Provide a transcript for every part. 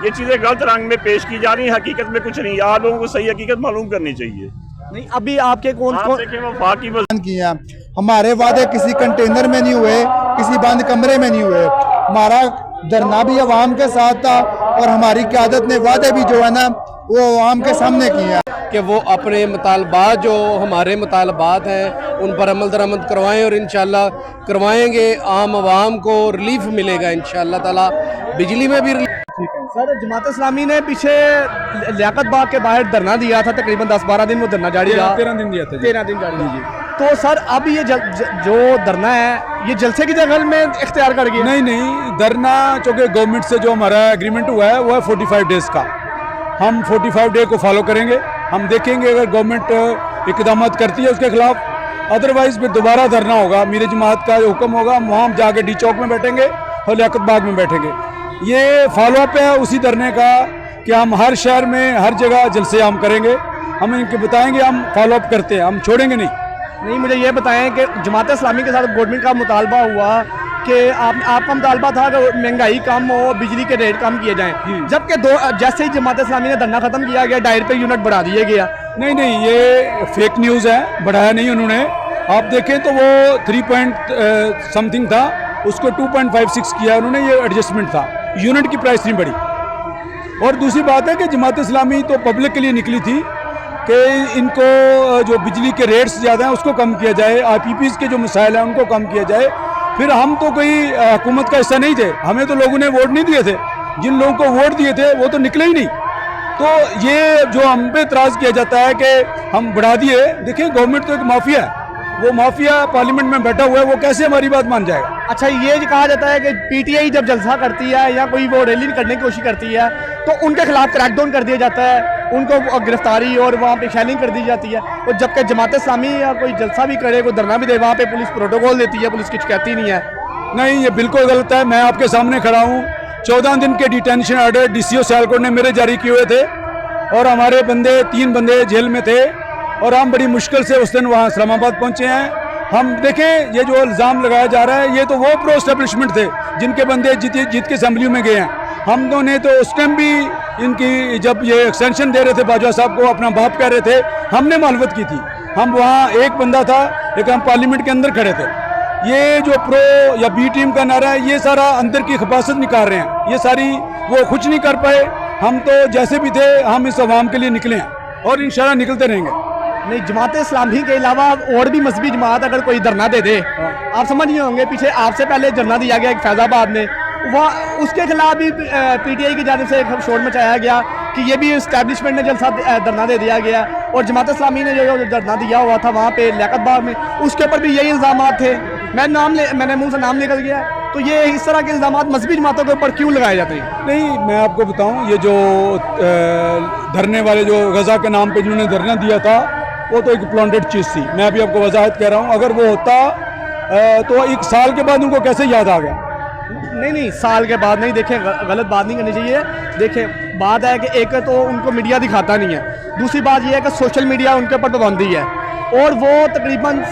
ये चीज़ें गलत रंग में पेश की जा रही हैं, हकीकत में कुछ नहीं। आप लोगों को सही हकीकत मालूम करनी चाहिए। नहीं, अभी आपके कौन देखें वफाकी किया, हमारे वादे किसी कंटेनर में नहीं हुए, किसी बंद कमरे में नहीं हुए। हमारा धरना भी अवाम के साथ था और हमारी क़यादत ने वादे भी जो है ना वो अवाम के सामने किया कि वो अपने मुतालबात जो हमारे मुतालबात हैं उन पर अमल दरामद करवाएं और इंशाल्लाह करवाएंगे। आम आवाम को रिलीफ मिलेगा इंशाल्लाह ताला, बिजली में भी सर जमात इस्लामी ने पीछे लियाकत बाग के बाहर धरना दिया था, तकरीबन 10-12 दिन वो धरना जारी रहा। 13 दिन दिया था। 13 दिन जारी रहा। तो सर अब ये जो धरना है ये जलसे की जगह में इख्तियार कर गया? नहीं, धरना चूँकि गवर्नमेंट से जो हमारा एग्रीमेंट हुआ है वो है 45 डेज का। हम 45 डे को फॉलो करेंगे। हम देखेंगे अगर गवर्नमेंट इकदाम करती है उसके खिलाफ, अदरवाइज फिर दोबारा धरना होगा। मीर जमात का जो हुक्म होगा वहाँ हम जाके डी चौक में बैठेंगे और लियाकत बाग में बैठेंगे। ये फॉलो अप है उसी धरने का कि हम हर शहर में हर जगह जलसे आम करेंगे। हम इनके बताएंगे हम फॉलो अप करते हैं, हम छोड़ेंगे नहीं। मुझे ये बताएं कि जमात इस्लामी के साथ गवर्नमेंट का मुतालबा हुआ कि आपका मुतालबा था कि महंगाई कम हो, बिजली के रेट कम किए जाएं, जबकि जैसे ही जमात इस्लामी ने धरना खत्म किया गया डायरी पे यूनिट बढ़ा दिए गया। नहीं, ये फेक न्यूज़ है, बढ़ाया नहीं उन्होंने। आप देखें तो वो 3 समथिंग था, उसको 2.56 किया उन्होंने, ये एडजस्टमेंट था, यूनिट की प्राइस नहीं बढ़ी। और दूसरी बात है कि जमात इस्लामी तो पब्लिक के लिए निकली थी कि इनको जो बिजली के रेट्स ज़्यादा हैं उसको कम किया जाए, IPPs के जो मसाइल हैं उनको कम किया जाए। फिर हम तो कोई हुकूमत का हिस्सा नहीं थे, हमें तो लोगों ने वोट नहीं दिए थे। जिन लोगों को वोट दिए थे वो तो निकले ही नहीं। तो ये जो हम पे इतराज़ किया जाता है कि हम बढ़ा दिए, देखिए गवर्नमेंट तो एक माफिया है, वो माफिया पार्लियामेंट में बैठा हुआ है, वो कैसे हमारी बात मान जाएगा? अच्छा, ये कहा जाता है कि PTI जब जलसा करती है या कोई वो रैली करने की कोशिश करती है तो उनके खिलाफ क्रैकडाउन कर दिया जाता है, उनको गिरफ्तारी और वहाँ पे शैलिंग कर दी जाती है। और जबकि जमात इस्लामी या कोई जलसा भी करे, कोई धरना भी दे, वहाँ पे पुलिस प्रोटोकॉल देती है, पुलिस कुछ कहती नहीं है। नहीं, ये बिल्कुल गलत है। मैं आपके सामने खड़ा हूँ। 14 दिन के डिटेंशन ऑर्डर DCO सियालकोट ने मेरे जारी किए हुए थे और हमारे 3 बंदे जेल में थे और हम बड़ी मुश्किल से उस दिन वहाँ इस्लामाबाद पहुँचे हैं। हम देखें ये जो इल्ज़ाम लगाया जा रहा है ये तो वो प्रो एस्टेब्लिशमेंट थे जिनके बंदे जीत के असेंबली में गए हैं। हम दोनों ने तो उस टाइम भी इनकी जब ये एक्सटेंशन दे रहे थे बाजवा साहब को, अपना बाप कह रहे थे, हमने मालवत की थी। हम वहाँ एक बंदा था लेकिन हम पार्लियामेंट के अंदर खड़े थे। ये जो प्रो या बी टीम का नारा है ये सारा अंदर की खपासत निकाल रहे हैं, ये सारी वो कुछ नहीं कर पाए। हम तो जैसे भी थे हम इस अवाम के लिए निकले हैं और इंशाल्लाह निकलते रहेंगे। नहीं, जमात इस्लामी के अलावा और भी मजहबी जमात अगर कोई धरना दे दे, आप समझ नहीं होंगे, पीछे आपसे पहले धरना दिया गया एक फैजाबाद में, वहाँ उसके खिलाफ भी PTI की जानिब से एक शोर मचाया गया कि ये भी इस्टेब्लिशमेंट ने जलसा धरना दे दिया गया। और जमात इस्लामी ने जो धरना दिया हुआ था वहाँ पे लियाकत बाग में, उसके ऊपर भी यही इल्ज़ाम थे। मैंने मुँह से नाम निकल गया। तो ये इस तरह के इल्ज़ाम मजहबी जमातों के ऊपर क्यों लगाए जाते हैं? नहीं, मैं आपको बताऊँ, ये जो धरने वाले जो गज़ा के नाम पर जिन्होंने धरना दिया था वो तो एक प्लांटेड चीज़ थी। मैं अभी आपको वजाहत कह रहा हूँ, अगर वो होता तो 1 साल के बाद उनको कैसे याद आ गया? नहीं, साल के बाद नहीं। देखें, गलत बात नहीं करनी चाहिए। देखें, बात है कि एक तो उनको मीडिया दिखाता नहीं है, दूसरी बात यह है कि सोशल मीडिया उनके ऊपर पाबंदी है और वो तकरीबन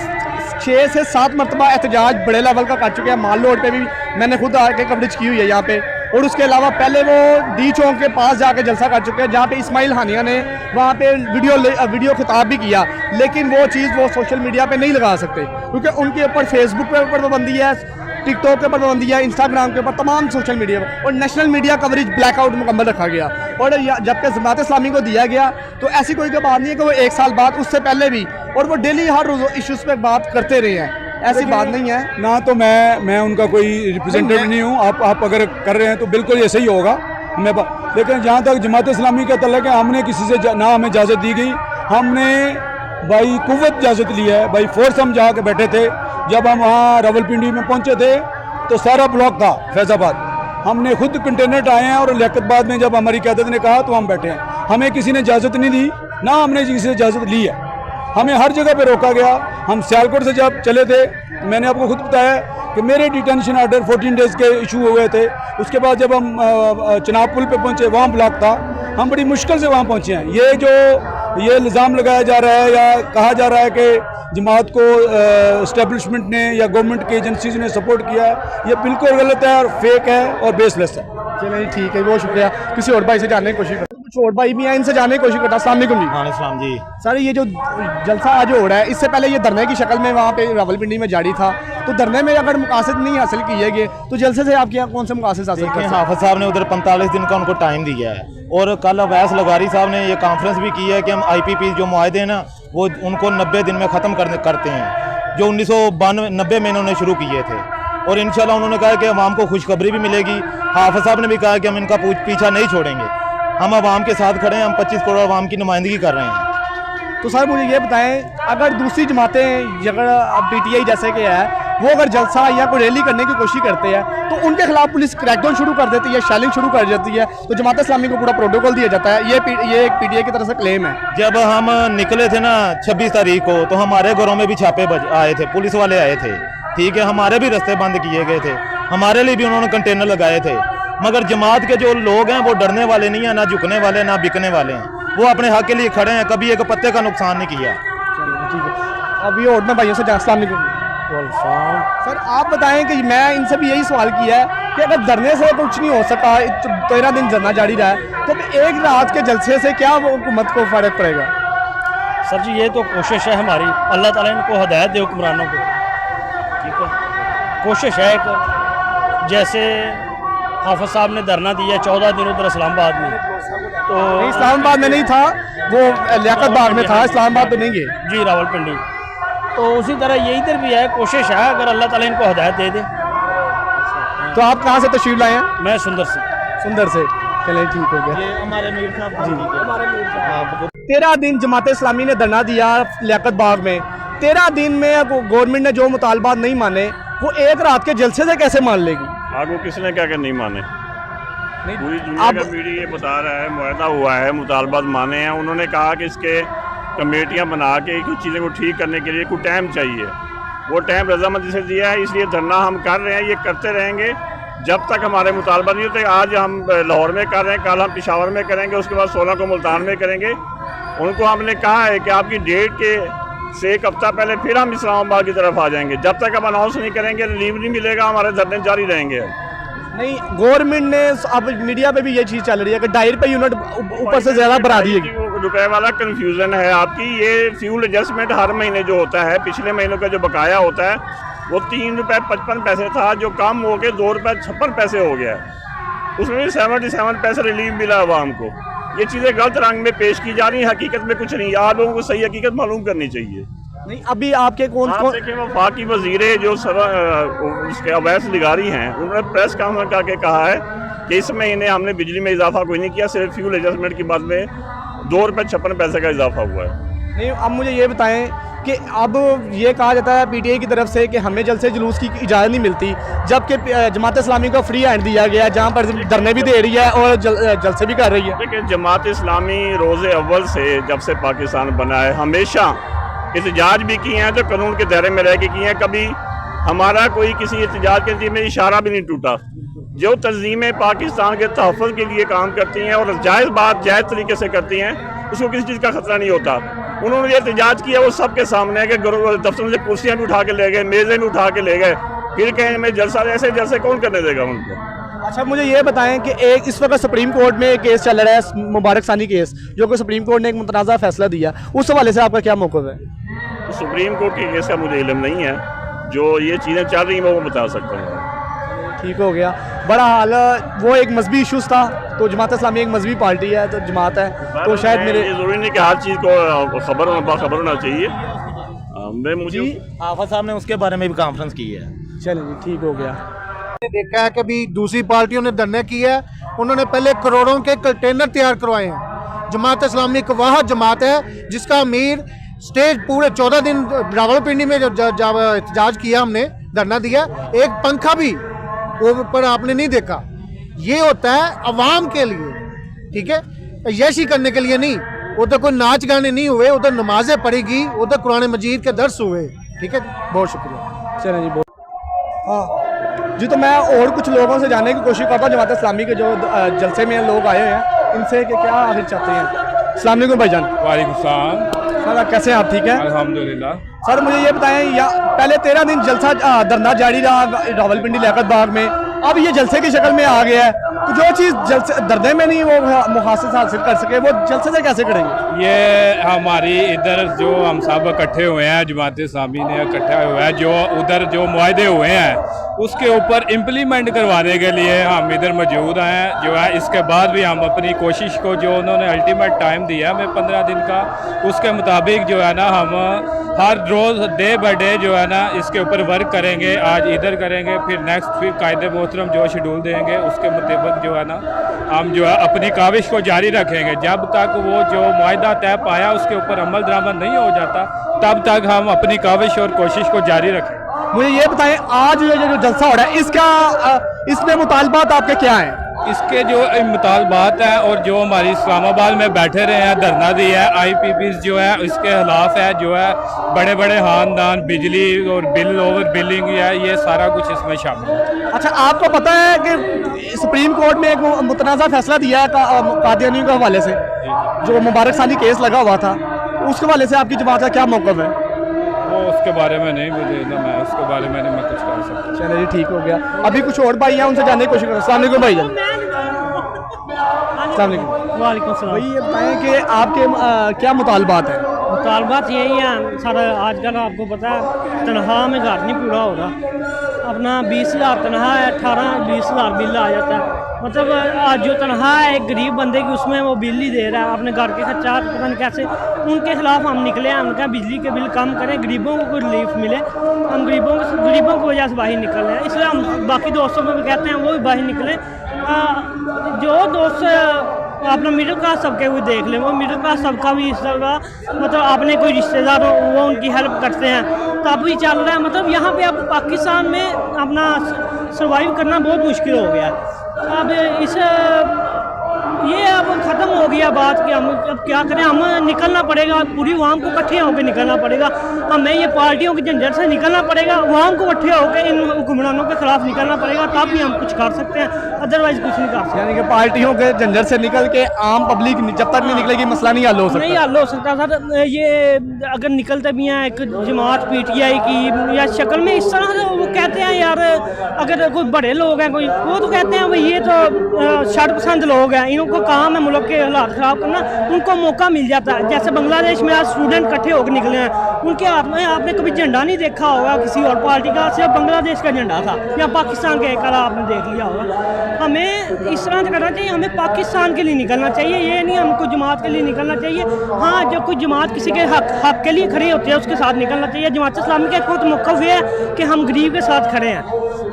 6 से 7 मरतबा एहतजाज बड़े लेवल का कर चुके हैं। माल रोड पे भी मैंने खुद आके कवरेज की हुई है यहाँ पे। और उसके अलावा पहले वो डी चौक के पास जाके जलसा कर चुके हैं जहाँ पे इस्माइल हानिया ने वहाँ पे वीडियो खिताब भी किया, लेकिन वो चीज़ वो सोशल मीडिया पे नहीं लगा सकते क्योंकि उनके ऊपर फेसबुक पे ऊपर पाबंदी है, टिकटॉक के ऊपर पाबंदी है, इंस्टाग्राम के ऊपर, तमाम सोशल मीडिया पर। और नेशनल मीडिया कवरेज ब्लैकआउट मुकम्मल रखा गया। और जबकि जमात इस्लामी को दिया गया तो ऐसी कोई बात नहीं है कि वो 1 साल बाद, उससे पहले भी, और वो डेली हर रोज़ इश्यूज़ पे बात करते रहे हैं, ऐसी बात नहीं है ना। तो मैं उनका कोई रिप्रेजेंटेटिव नहीं हूँ। आप अगर कर रहे हैं तो बिल्कुल ऐसे ही होगा। लेकिन जहाँ तक जमात इस्लामी का तल्लुक है, हमने किसी से ना हमें इजाज़त दी गई, हमने भाई कुव्वत इजाज़त ली है, भाई फोर्स हम जहाँ के बैठे थे। जब हम वहाँ रावलपिंडी में पहुँचे थे तो सारा ब्लॉक था फैज़ाबाद, हमने खुद कंटेनर उठाए हैं और लियाकत बाग में जब हमारी क़यादत ने कहा तो हम बैठे हैं। हमें किसी ने इजाज़त नहीं दी, ना हमने किसी से इजाज़त ली है। हमें हर जगह पे रोका गया। हम सियालकोट से जब चले थे, मैंने आपको खुद बताया कि मेरे डिटेंशन ऑर्डर 14 डेज़ के इशू हुए थे। उसके बाद जब हम चनाब पुल पे पहुँचे वहाँ ब्लॉक था, हम बड़ी मुश्किल से वहाँ पहुँचे हैं। ये इल्ज़ाम लगाया जा रहा है या कहा जा रहा है कि जमात को इस्टेब्लिशमेंट ने या गवर्नमेंट की एजेंसीज ने सपोर्ट किया है, ये बिल्कुल गलत है और फेक है और बेसलेस है। चलिए ठीक है, बहुत शुक्रिया। किसी और भाई से जानने की कोशिश करता हूं, कुछ और भाई भी हैं, इनसे जानने की कोशिश करता हूं। अस्सलाम वालेकुम जी। वालेकुम जी। सर ये जो जलसा आज हो रहा है, इससे पहले ये धरने की शक्ल में वहाँ पे रावलपिंडी में जारी था, तो धरने में अगर मकासद नहीं हासिल किए गए तो जलसे से आपके यहाँ कौन से मकासद हासिल देखिए, कर सकते हैं? हाफिज साहब ने उधर 45 दिन का उनको टाइम दिया है और कल अवैस लगारी साहब ने ये कॉन्फ्रेंस भी की है कि हम IPP जो मुआहदे हैं ना वो उनको 90 दिन में ख़त्म करते हैं, जो 1990 में इन्होंने शुरू किए थे। और इंशाल्लाह उन्होंने कहा कि अवाम को खुशखबरी भी मिलेगी। हाफिज साहब ने भी कहा कि हम इनका पीछा नहीं छोड़ेंगे, हम अवाम के साथ खड़े हैं, हम 25 करोड़ अवाम की नुमाइंदगी कर रहे हैं। तो सर मुझे ये बताएं, अगर दूसरी जमातें अगर PTI जैसे कि है वो अगर जलसा या कोई रैली करने की कोशिश करते हैं तो उनके खिलाफ पुलिस क्रैकडाउन शुरू कर देती है, शेलिंग शुरू कर देती है, तो जमात इस्लामी को पूरा प्रोटोकॉल दिया जाता है। ये एक PTI की तरफ से क्लेम है। जब हम निकले थे ना 26 तारीख को तो हमारे घरों में भी छापे आए थे, पुलिस वाले आए थे, ठीक है, हमारे भी रास्ते बंद किए गए थे, हमारे लिए भी उन्होंने कंटेनर लगाए थे। मगर जमात के जो लोग हैं वो डरने वाले नहीं हैं, ना झुकने वाले ना बिकने वाले हैं, वो अपने हक के लिए खड़े हैं, कभी एक पत्ते का नुकसान नहीं किया। ठीक है, अभी और मैं भाइयों से अस्सलाम वालेकुम। सर आप बताएं कि मैं इनसे भी यही सवाल किया है कि अगर धरने से कुछ नहीं हो सका, 13 दिन धरना जारी रहा है, तो एक रात के जलसे से क्या वो हुकूमत को फ़र्क पड़ेगा? सर जी ये तो कोशिश है हमारी, अल्लाह ताला इनको हिदायत दे हुक्मरानों को, ठीक है, कोशिश है एक, जैसे हाफिज साहब ने धरना दिया 14 दिन उधर इस्लामाबाद में, तो इस्लामाबाद में नहीं था वो, लियाकत बाग में था, इस्लामाबाद तो नहीं गए जी, रावलपिंडी। तो उसी तरह ये इधर भी है, कोशिश है अगर अल्लाह ताला इनको हिदायत दे दे। तो आप कहाँ से तशरीफ लाए हैं? मैं सुंदर से। सुंदर से, चलिए ठीक हो गया। ये हमारे मीर साहब 13 दिन जमात इस्लामी ने धरना दिया लियाकत बाग में, 13 दिन में गवर्नमेंट ने जो मुतालबात नहीं माने वो एक रात के जलसे से कैसे मान लेगी? आगो किसने क्या नहीं माने? पूरी दुनिया का मीडिया ये बता रहा है, मुआहदा हुआ है, मुतालबात माने हैं। उन्होंने कहा कि इसके कमेटियां बना के कुछ चीज़ों को ठीक करने के लिए कुछ टाइम चाहिए, वो टाइम रजामंदी से दिया है, इसलिए धरना हम कर रहे हैं, ये करते रहेंगे जब तक हमारे मुतालबा नहीं होते। आज हम लाहौर में कर रहे हैं, कल हम पेशावर में करेंगे, उसके बाद 16 को मुल्तान में करेंगे। उनको हमने कहा है कि आपकी डेट के से एक हफ्ता पहले फिर हम इस्लामाबाद की तरफ आ जाएंगे, जब तक हम अनाउंस नहीं करेंगे, रिलीव नहीं मिलेगा, हमारे धरने जारी रहेंगे। नहीं, गवर्नमेंट ने अब मीडिया पे भी ये चीज़ चल रही है कि 2.5 रुपये यूनिट ऊपर से ज़्यादा बढ़ा दी है। रुपए वाला कंफ्यूजन है आपकी। ये फ्यूल एडजस्टमेंट हर महीने जो होता है, पिछले महीनों का जो बकाया होता है वो 3 रुपये 55 पैसे था, जो कम हो के 2 रुपये 56 पैसे हो गया है, उसमें भी 77 पैसे रिलीफ मिला आवाम को। ये चीज़ें गलत रंग में पेश की जा रही हैं, हकीकत में कुछ नहीं। आप लोगों को सही हकीकत मालूम करनी चाहिए। नहीं, अभी आपके कौन देखिए, वफाकी वजीर जो उसके अवैस लिगारी हैं, उन्होंने प्रेस कॉन्फ्रेंस करके कहा है कि इस महीने हमने बिजली में इजाफा कोई नहीं किया, सिर्फ फ्यूल एडजस्टमेंट की बात में 2 रुपये 56 पैसे का इजाफा हुआ है। नहीं, अब मुझे ये बताएं कि अब ये कहा जाता है PTI की तरफ से कि हमें जलसे जुलूस की इजाज़त नहीं मिलती, जबकि जमात इस्लामी को फ्री हैंड दिया गया है, जहाँ पर धरने भी दे रही है और जलसे भी कर रही है। देखिए, जमात इस्लामी रोज़े अव्वल से जब से पाकिस्तान बना है हमेशा एहतजाज भी किए हैं, तो कानून के दायरे में रह के किए हैं। कभी हमारा कोई किसी एहतजाज के नतीजे में इशारा भी नहीं टूटा। जो तंजीमें पाकिस्तान के तहफ़्फ़ुज़ के लिए काम करती हैं और जायज़ बात जायज़ तरीके से करती हैं, उसको किसी चीज़ का खतरा नहीं होता। उन्होंने ये एहतजाज किया, वो सबके सामने है कि दफ्तर से कुर्सियाँ भी उठा के ले गए, मेज़ें भी उठा के ले गए, फिर कहें मैं जलसा, ऐसे जलसे कौन करने देगा उनको? अच्छा, मुझे ये बताएं कि एक इस वक्त सुप्रीम कोर्ट में एक केस चल रहा है, मुबारक सानी केस, जो कि सुप्रीम कोर्ट ने एक मुतनाज़ा फैसला दिया, उस हवाले से आपका क्या मौक़िफ़ है? सुप्रीम कोर्ट के केस का मुझे इल्म नहीं है, जो ये चीज़ें चल रही हैं मैं वो बता सकता हूँ। ठीक हो गया। बड़ा हाल वो एक मजहबी इशूज़ था, तो जमात इस्लामी एक मजहबी पार्टी है, तो जमात है, तो शायद मेरे ये ज़रूरी नहीं कि हर चीज़ को खबर होना चाहिए। मैं मुझे हाफिज साहब ने उसके बारे में भी कॉन्फ्रेंस की है। चलिए ठीक हो गया। देखा है कि भी दूसरी पार्टियों ने धरने किया है, उन्होंने पहले करोड़ों के कंटेनर तैयार करवाए हैं। जमात इस्लामी एक वाह जमात है जिसका अमीर स्टेज पूरे 14 दिन रावलपिंडी में जब एहतजाज किया, हमने धरना दिया, एक पंखा भी वो पर आपने नहीं देखा। ये होता है अवाम के लिए, ठीक है, यशी करने के लिए नहीं। उधर कोई नाच गाने नहीं हुए, उधर नमाजें पढ़ेगी, उधर कुरान मजीद के दर्स हुए। ठीक है, बहुत शुक्रिया। चलें जी, हाँ जी। तो मैं और कुछ लोगों से जानने की कोशिश करता हूँ, जमात इस्लामी के जो जलसे में लोग आए हुए हैं, इनसे कि क्या आखिर चाहते हैं। अस्सलाम वालेकुम भाईजान। वालेकुम सलाम। सर कैसे हैं आप? ठीक है अल्हम्दुलिल्लाह। सर मुझे ये बताएं, या पहले 13 दिन जलसा धरना जारी रहा रावलपिंडी लियाकत बाग में, अब ये जलसे की शक्ल में आ गया है, तो जो चीज़ जलसे धरने में नहीं वो मुहासिल हासिल कर सके वो जलसे से कैसे करेंगे? ये हमारी इधर जो हम सब इकट्ठे हुए हैं, जमात इस्लामी ने इकट्ठा हुआ है, जो उधर जो मुआहदे हुए हैं उसके ऊपर इम्प्लीमेंट करवाने के लिए हम इधर मौजूद हैं जो है। इसके बाद भी हम अपनी कोशिश को, जो उन्होंने अल्टीमेट टाइम दिया हमें 15 दिन का, उसके मुताबिक जो है ना हम हर रोज़ डे बाय डे जो है ना इसके ऊपर वर्क करेंगे। आज इधर करेंगे, फिर नेक्स्ट फिर कायदे मोहतरम जो शेड्यूल देंगे उसके मुताबिक जो है ना हम जो है अपनी काविश को जारी रखेंगे। जब तक वो जो मुआहदा तय पाया उसके ऊपर अमल दरामद नहीं हो जाता तब तक हम अपनी काविश और कोशिश को जारी रखें। मुझे ये बताएं, आज ये जो जलसा हो रहा है इसमें मुतालबात आपके क्या हैं? इसके जो मुतालबात हैं और जो हमारी इस्लामाबाद में बैठे रहे हैं, धरना दिया है, IPPs जो है इसके खिलाफ है, जो है बड़े बड़े खानदान, बिजली और बिल ओवर बिलिंग है, ये सारा कुछ इसमें शामिल है। अच्छा, आपको पता है कि सुप्रीम कोर्ट में एक मुतनाज़ा फैसला दिया है कादियानियों के हवाले से, जो मुबारक सानी केस लगा हुआ था, उसके हवाले से आपकी जमात का क्या मौक़िफ़ है? वो उसके बारे में नहीं, मुझे ना मैं उसके बारे में नहीं मैं कुछ कह सकता। चलिए जी, ठीक हो गया। अभी कुछ और भाई हैं, उनसे जानने की कोशिश करें। अस्सलाम वालेकुम भाई जान। अस्सलाम वालेकुम। वालेकुम सलाम। भाई ये बताएं कि आपके क्या मुतालबात हैं? मुतालबात यही है सारा, आजकल आपको पता है तनख्वाह में घर नहीं पूरा हो रहा, अपना 20,000 तनख्वाह है, 18-20,000 बिल आ जाता है। मतलब आज जो तनख्वाह है एक गरीब बंदे की, उसमें वो बिल ही दे रहा है अपने घर के खर्चा, पता नहीं कैसे। उनके खिलाफ हम निकले हैं, उनका बिजली के बिल कम करें, गरीबों को कोई रिलीफ मिले। हम गरीबों की वजह से बाहर निकल रहे हैं, इसलिए हम बाकी दोस्तों को भी कहते हैं वो भी बाहर निकलें। जो दोस्त अपना मिडिल क्लास सबके हुए देख लें, वो मिडिल क्लास सबका भी इस तरह, मतलब आपने कोई रिश्तेदार हो वो उनकी हेल्प करते हैं, तब भी चल रहा है। मतलब यहाँ पे अब पाकिस्तान में अपना सर्वाइव करना बहुत मुश्किल हो गया है। अब ये अब ख़त्म हो गया बात कि हम अब क्या करें, हम निकलना पड़ेगा, पूरी अवाम को इकट्ठे होकर निकलना पड़ेगा। हमें ये पार्टियों के झंझट से निकलना पड़ेगा, अवाम को इकट्ठे होकर इन हुक्मरानों के खिलाफ निकलना पड़ेगा, तब भी हम कुछ कर सकते हैं, अदरवाइज कुछ नहीं कर सकते। यानी कि पार्टियों के झंझट से निकल के आम पब्लिक जब तक नहीं निकलेगी मसला नहीं हल हो सकता। नहीं हल हो सकता सर। ये अगर निकलते भी हैं एक जमात PTI की या शक्ल में इस तरह से, वो कहते हैं यार अगर कोई बड़े लोग हैं, कोई वो तो कहते हैं भाई ये तो शर्टपसंद लोग हैं, इनको काम है मुल्क के हालात ख़राब करना, उनको मौका मिल जाता है। जैसे बांग्लादेश में आज स्टूडेंट इकट्ठे होकर निकले हैं, उनके हाथ में आपने कभी झंडा नहीं देखा होगा किसी और पार्टी का, सिर्फ बांग्लादेश का झंडा था, या पाकिस्तान का एक कला आपने देख लिया होगा। हमें इस तरह से करना चाहिए, हमें पाकिस्तान के लिए निकलना चाहिए, ये नहीं हमको जमात के लिए निकलना चाहिए। हाँ, जब कोई जमात किसी के हक के लिए खड़ी होती है उसके साथ निकलना चाहिए। जमात इस्लामी का खुद मौक़िफ़ है कि हम गरीब के साथ खड़े हैं,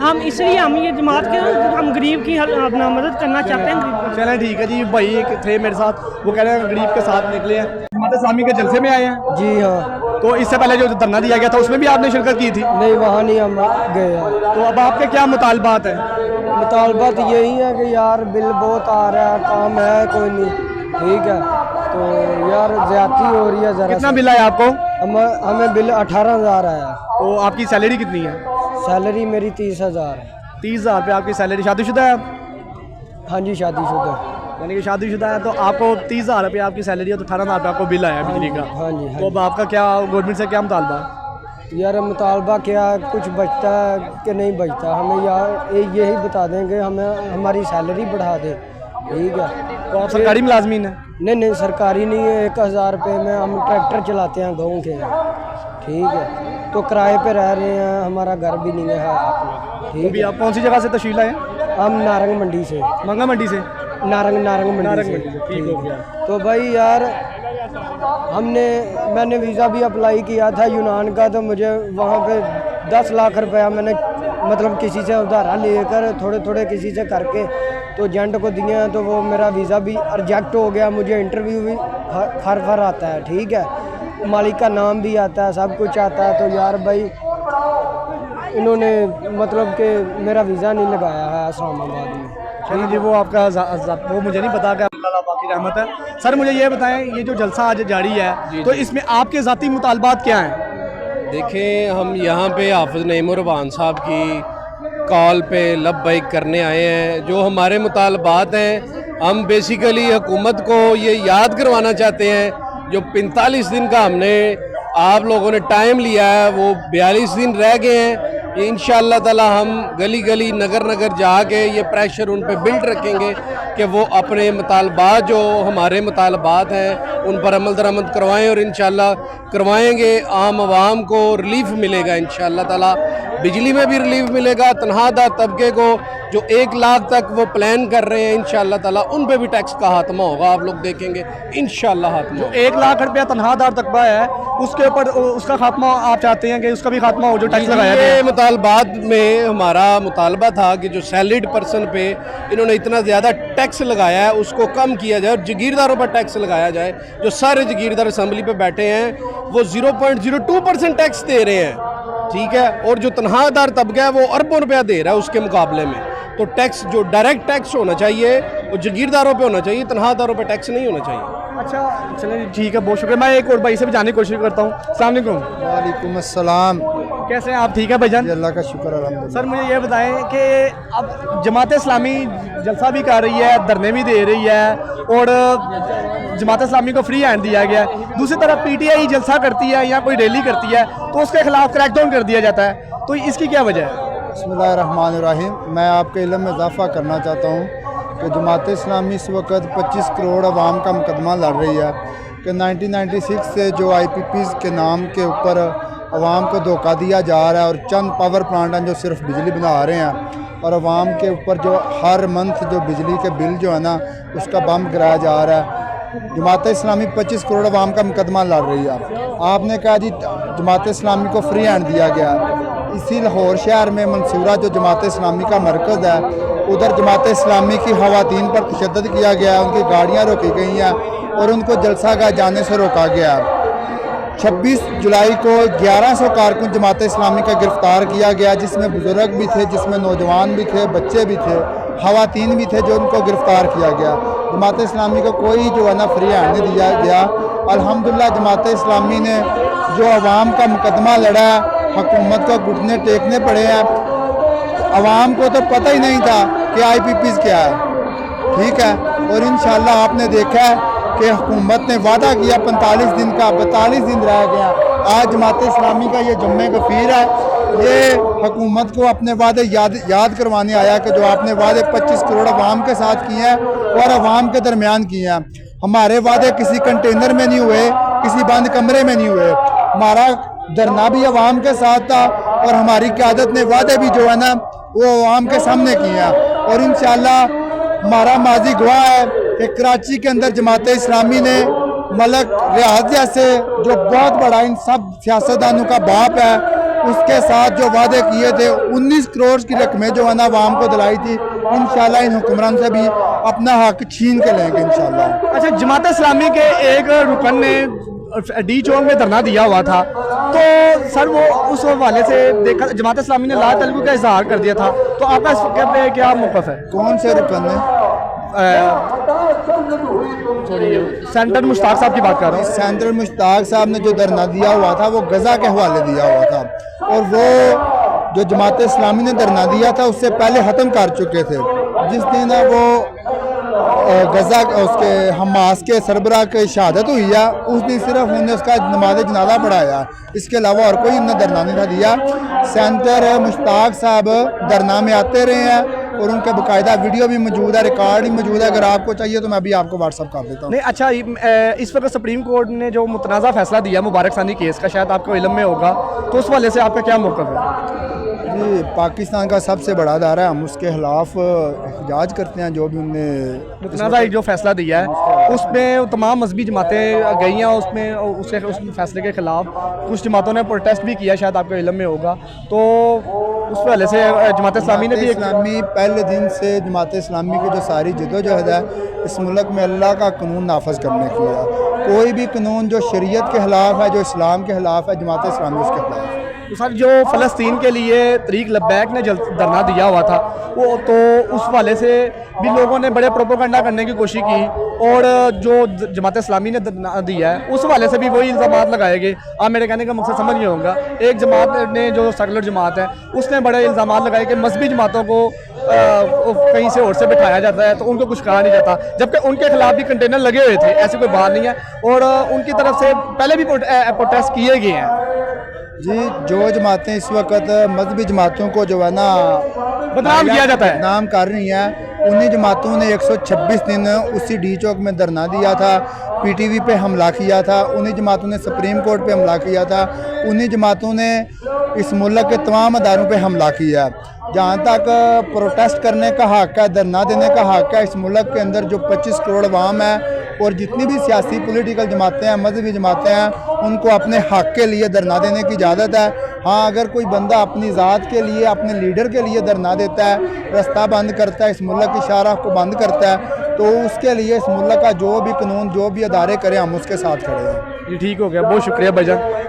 हम इसलिए हम ये जमात के हम गरीब की अपना मदद करना चाहते हैं। चलें ठीक है जी। भाई एक थे मेरे साथ, वो कह रहे हैं गरीब के साथ निकले हैं, जमात इस्लामी के जलसे में आए हैं। जी हाँ। तो इससे पहले जो धरना दिया गया था उसमें भी आपने शिरकत की थी? नहीं, वहाँ नहीं हम गए हैं। तो अब आपके क्या मुतालबात हैं? मुतालबात यही है कि यार बिल बहुत आ रहा है, काम है कोई नहीं, ठीक है, तो यार ज़्यादती हो रही है ज़रा। कितना बिल आया आपको? हमें बिल 18,000 आया। तो आपकी सैलरी कितनी है? सैलरी मेरी 30,000 है। 30,000 रुपये आपकी सैलरी। शादीशुदा है आप? हाँ जी, शादीशुदा। यानी कि शादीशुदा है, तो आपको 30,000 रुपये आपकी सैलरी है, तो 18,000 रुपये आपको बिल आया बिजली का। हाँ जी। तो अब आपका क्या गवर्नमेंट से क्या मुतालबा? यार मुतालबा क्या, कुछ बचता है कि नहीं बचता, हमें यार यही बता देंगे, हमें हमारी सैलरी बढ़ा दे, ठीक है। तो आप सरकारी मुलाजमीन है? नहीं, सरकारी नहीं है। 1,000 रुपये में हम ट्रैक्टर चलाते हैं गाँव के, ठीक है, तो किराए पे रह रहे हैं, हमारा घर भी नहीं है अपना, ठीक है। आप कौन सी जगह से तशरीफ लाए? हम नारंग मंडी से। मंगा मंडी से? नारंग मंडी से। ठीक हो गया। तो भाई यार मैंने वीज़ा भी अप्लाई किया था यूनान का, तो मुझे वहाँ पे 10 लाख रुपया मैंने मतलब किसी से उधारा लेकर थोड़े थोड़े किसी से करके तो एजेंट को दिए हैं, तो वो मेरा वीज़ा भी रिजेक्ट हो गया। मुझे इंटरव्यू भी हर आता है, ठीक है, मालिक का नाम भी आता है, सब कुछ आता है। तो यार भाई इन्होंने मतलब कि मेरा वीज़ा नहीं लगाया है इस्लामाबाद में। चलिए जी, वो आपका वो मुझे नहीं पता, कि अल्लाह बाकी रहमत है। सर मुझे ये बताएं, ये जो जलसा आज जारी है तो इसमें आपके ज़ाती मुतालबात क्या हैं? देखें, हम यहाँ पे हाफिज़ नईमुर रहमान साहब की कॉल पे लब्बैक करने आए हैं। जो हमारे मुतालबात हैं, हम बेसिकली हुकूमत को ये याद करवाना चाहते हैं, जो 45 दिन का हमने आप लोगों ने टाइम लिया है, वो 42 दिन रह गए हैं। ये इंशाअल्लाह ताला हम गली गली नगर नगर जाके ये प्रेशर उन पे बिल्ड रखेंगे कि वो अपने मुतालबात जो हमारे मुतालबात हैं उन पर अमल दरामद करवाएं और इंशाअल्लाह करवाएंगे। आम आवाम को रिलीफ मिलेगा इंशाअल्लाह ताला, बिजली में भी रिलीफ मिलेगा। तनख्वाहदार तबके को जो 1 लाख तक वो प्लान कर रहे हैं इंशाअल्लाह ताला उन पे भी टैक्स का खात्मा होगा, आप लोग देखेंगे इंशाअल्लाह खात्मा। जो 1 लाख रुपया तनख्वाहदार तबका है उसके ऊपर उसका खात्मा आप चाहते हैं कि उसका भी खात्मा हो जो टैक्स लगाया गया है? मुतालबात में हमारा मुतालबा था कि जो सैलरीड पर्सन पे इन्होंने इतना ज़्यादा टैक्स लगाया है उसको कम किया जाए और जगीरदारों पर टैक्स लगाया जाए। जो सारे जगीरदार असम्बली पे बैठे हैं वो 0.02% टैक्स दे रहे हैं, ठीक है, और जो तनख्वाहदार तबका है वो अरबों रुपया दे रहा है उसके मुकाबले में। तो टैक्स जो डायरेक्ट टैक्स होना चाहिए वो जगीरदारों पे होना चाहिए, तनख्वाहदारों पे टैक्स नहीं होना चाहिए। अच्छा चलिए ठीक है, बहुत शुक्रिया। मैं एक और भाई से भी जानने की कोशिश करता हूँ। अस्सलाम वालेकुम। वालेकुम अस्सलाम। कैसे हैं आप? ठीक है भाईजान? अल्लाह का शुक्र अल्हम्दुलिल्लाह। सर मुझे ये बताएं कि अब जमात इस्लामी जलसा भी कर रही है, धरने भी दे रही है और जमात इस्लामी को फ्री हैंड दिया गया है, दूसरी तरफ पीटीआई जलसा करती है या कोई रैली करती है तो उसके खिलाफ क्रैकडाउन कर दिया जाता है, तो इसकी क्या वजह है? बिस्मिल्लाहिर्रहमानिर्रहीम। मैं आपके इल्म में इजाफ़ा करना चाहता हूँ कि जमात इस्लामी इस वक्त 25 करोड़ आवाम का मुकदमा लड़ रही है कि 1996 से जो IPPs के नाम के ऊपर आवाम को धोखा दिया जा रहा है और चंद पावर प्लांट हैं जो सिर्फ बिजली बना रहे हैं और आवाम के ऊपर जो हर मंथ जो बिजली के बिल जो है ना उसका बम गिराया जा रहा है। जमात इस्लामी 25 करोड़ आवाम का मुकदमा लड़ रही है। आपने कहा जी जमात इस्लामी को फ्री हैंड दिया गया है। इसी लाहौर शहर में मंसूरा जो जमात इस्लामी का मरकज़ है उधर जमात इस्लामी की ख़वातीन पर तशद्दुद किया गया है, उनकी गाड़ियाँ रोकी गई हैं और उनको जलसागाह जाने से रोका गया है। 26 जुलाई को 1100 कारकुन जमात इस्लामी का गिरफ़्तार किया गया, जिसमें बुज़ुर्ग भी थे, जिसमें नौजवान भी थे, बच्चे भी थे, ख़वातीन भी थे जो उनको गिरफ़्तार किया गया। जमात इस्लामी को कोई जो है ना फ्री हैंड नहीं दिया गया। अल्हम्दुलिल्लाह जमात इस्लामी ने जो आवाम का मुकदमा लड़ा है, हुकूमत को घुटने टेकने पड़े हैं। आवाम को तो पता ही नहीं था कि IPPs क्या है, ठीक है, और इंशाअल्लाह आपने देखा है कि हुकूमत ने वादा किया 45 दिन का, 42 दिन रह गया। आज जमात इस्लामी का ये जुम्मे गफीर है, ये हुकूमत को अपने वादे याद करवाने आया कि जो आपने वादे 25 करोड़ आवाम के साथ किए हैं और आवाम के दरमियान किए हैं। हमारे वादे किसी कंटेनर में नहीं हुए, किसी बंद कमरे में नहीं हुए। हमारा धरना भी आवाम के साथ था और हमारी क़यादत ने वादे भी जो है ना वो आवाम के सामने किए हैं और इंशाअल्लाह हमारा माजी गवाह है कि कराची के अंदर जमात इस्लामी ने मलक रियाज जैसे जो बहुत बड़ा इन सब सियासतदानों का बाप है उसके साथ जो वादे किए थे 19 करोड़ की रकमें जो है ना आवाम को दिलाई थी, इंशाअल्लाह इन हुक्मरान से भी अपना हक छीन के लेंगे इंशाअल्लाह। अच्छा जमात इस्लामी के एक रुकन ने डी चौक में धरना दिया हुआ था, तो सर वो उस हवाले से देखा जमात इस्लामी ने ला तलबी का इजहार कर दिया था, तो आपका इस पे क्या मौक़िफ़ है? कौन से रुकन ने? सेंटर मुश्ताक साहब की बात कर रहा हूँ। सेंटर मुश्ताक साहब ने जो धरना दिया हुआ था वो गज़ा के हवाले दिया हुआ था और वो जो जमात इस्लामी ने धरना दिया था उससे पहले ख़त्म कर चुके थे। जिस दिन वो गज़ा उसके हमास के सरबराह की शहादत हुई है उस दिन सिर्फ उन्होंने उसका नमाज जनाजा पढ़ाया, इसके अलावा और कोई उन्होंने धरना नहीं था दिया। सेंटर मुश्ताक साहब धरना में आते रहे हैं और उनका बाकायदा वीडियो भी मौजूद है, रिकॉर्ड भी मौजूद है। अगर आपको चाहिए तो मैं भी आपको व्हाट्सअप कर देता हूँ। नहीं अच्छा, इस वक्त सुप्रीम कोर्ट ने जो मुतनाज़ा फैसला दिया मुबारक सानी केस का, शायद आपको इल्म में होगा, तो उस वाले से आपका क्या मौक़िफ़ है? जी पाकिस्तान का सबसे बड़ा अदारा है, हम उसके खिलाफ एहतजाज करते हैं। जो भी उनने मुतनाज़ा जो फैसला दिया है उसमें तमाम मजहबी जमातें गई हैं, उसमें उस फैसले के ख़िलाफ़ कुछ जमातों ने प्रोटेस्ट भी किया, शायद आपको इल्म में होगा, तो उस वाले से जमात इस्लामी ने भी इस्लामी पहले दिन से जमात इस्लामी की जो सारी जदोजहद है इस मुल्क में अल्लाह का कानून नाफज करने की है। कोई भी कानून जो शरीयत के ख़िलाफ़ है, जो इस्लाम के ख़िलाफ़ है, जमात इस्लामी उसके खिलाफ है। तो सर जो फ़लस्तीन के लिए तरीक लब्बैक ने धरना दिया हुआ था वो तो उस वाले से भी लोगों ने बड़े प्रोपोगंडा करने की कोशिश की और जो जमात इस्लामी ने धरना दिया है उस वाले से भी वही इल्ज़ामात लगाए गए। आप मेरे कहने का मकसद समझ नहीं होगा, एक जमात ने जो सेकुलर जमात है उसने बड़े इल्ज़ामात लगाए कि मजहबी जमातों को कहीं से और से बिठाया जाता है तो उनको कुछ कहा नहीं जाता, जबकि उनके खिलाफ भी कंटेनर लगे हुए थे, ऐसी कोई बात नहीं है। और उनकी तरफ से पहले भी प्रोटेस्ट किए गए हैं। जी, जो जमातें इस वक्त मजहबी जमातों को जो है ना बदनाम किया जाता है, नाम कर रही हैं, उन्हीं जमातों ने 126 दिन उसी डी चौक में धरना दिया था, पीटीवी पे हमला किया था, उन्हीं जमातों ने सुप्रीम कोर्ट पे हमला किया था, उन्हीं जमातों ने इस मुल्क के तमाम अदारों पे हमला किया। जहाँ तक प्रोटेस्ट करने का हक़ है, धरना देने का हक़ है, इस मुल्क के अंदर जो 25 करोड़ अवाम है और जितनी भी सियासी पॉलिटिकल जमातें हैं, मजहबी जमातें हैं, उनको अपने हक़ के लिए धरना देने की इजाज़त है। हाँ, अगर कोई बंदा अपनी ज़ात के लिए, अपने लीडर के लिए धरना देता है, रास्ता बंद करता है, इस मुल्क की शाहराह को बंद करता है, तो उसके लिए इस मुल्क का जो भी कानून, जो भी अदारे करें, हम उसके साथ खड़े हैं। जी ठीक हो गया, बहुत शुक्रिया भाईजान।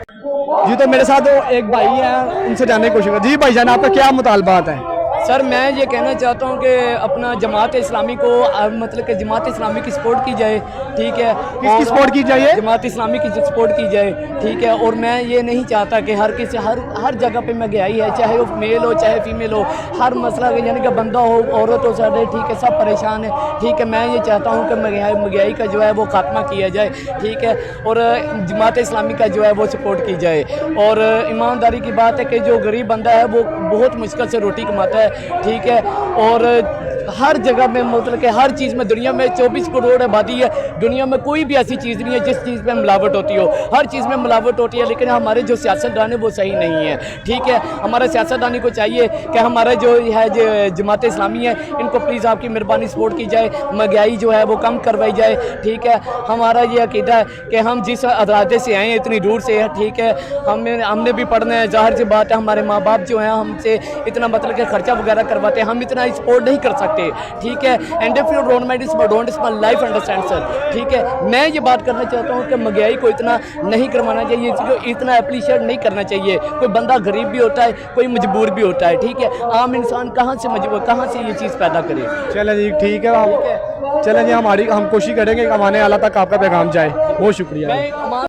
जी तो मेरे साथ एक भाई हैं, उनसे जानने की कोशिश कर। जी भाईजान, आपका क्या मुतालबात है? सर मैं ये कहना चाहता हूँ कि अपना जमात इस्लामी को मतलब कि जमात इस्लामी की सपोर्ट की जाए, ठीक है। किसकी सपोर्ट की जाए? जमात इस्लामी की सपोर्ट की जाए, ठीक है। और मैं ये नहीं चाहता कि हर जगह पे महंगाई है, चाहे वो मेल हो चाहे फीमेल हो, हर मसला यानी कि बंदा हो औरत हो सारे, ठीक है, सब परेशान है, ठीक है। मैं ये चाहता हूँ कि महंगाई का जो है वो खात्मा किया जाए, ठीक है, और जमात इस्लामी का जो है वो सपोर्ट की जाए। और ईमानदारी की बात है कि जो गरीब बंदा है वो बहुत मुश्किल से रोटी कमाता है, ठीक है। और हर जगह में मतलब कि हर चीज़ में, दुनिया में 24 करोड़ आबादी है, दुनिया में कोई भी ऐसी चीज़ नहीं है जिस चीज़ में मिलावट होती हो, हर चीज़ में मिलावट होती है। लेकिन हमारे जो सियासतदान है वो सही नहीं है, ठीक है। हमारे सियासतदानी को चाहिए कि हमारा जो है जमात इस्लामी है, इनको प्लीज़ आपकी मेहरबानी सपोर्ट की जाए, महंगाई जो है वो कम करवाई जाए, ठीक है। हमारा ये अकीदा है कि हम जिस अदालत से आए हैं इतनी दूर से है, ठीक है, हमने भी पढ़ना है, ज़ाहिर सी बात है, हमारे माँ बाप जो हैं हमसे इतना मतलब कि खर्चा वगैरह करवाते हैं, हम इतना सपोर्ट नहीं कर सकते, ठीक है। And if you don't mind it's my life, understand sir, ठीक है। मैं ये बात करना चाहता हूँ कि महंगाई को इतना नहीं करवाना चाहिए, इतना अप्रिशिएट नहीं करना चाहिए। कोई बंदा गरीब भी होता है, कोई मजबूर भी होता है, ठीक है। आम इंसान कहाँ से मजबूर, कहाँ से ये चीज़ पैदा करे? चलें जी, ठीक है, चलें जी, हम कोशिश करेंगे कि आने वाला तक आपका पैगाम जाए। बहुत शुक्रिया। मैं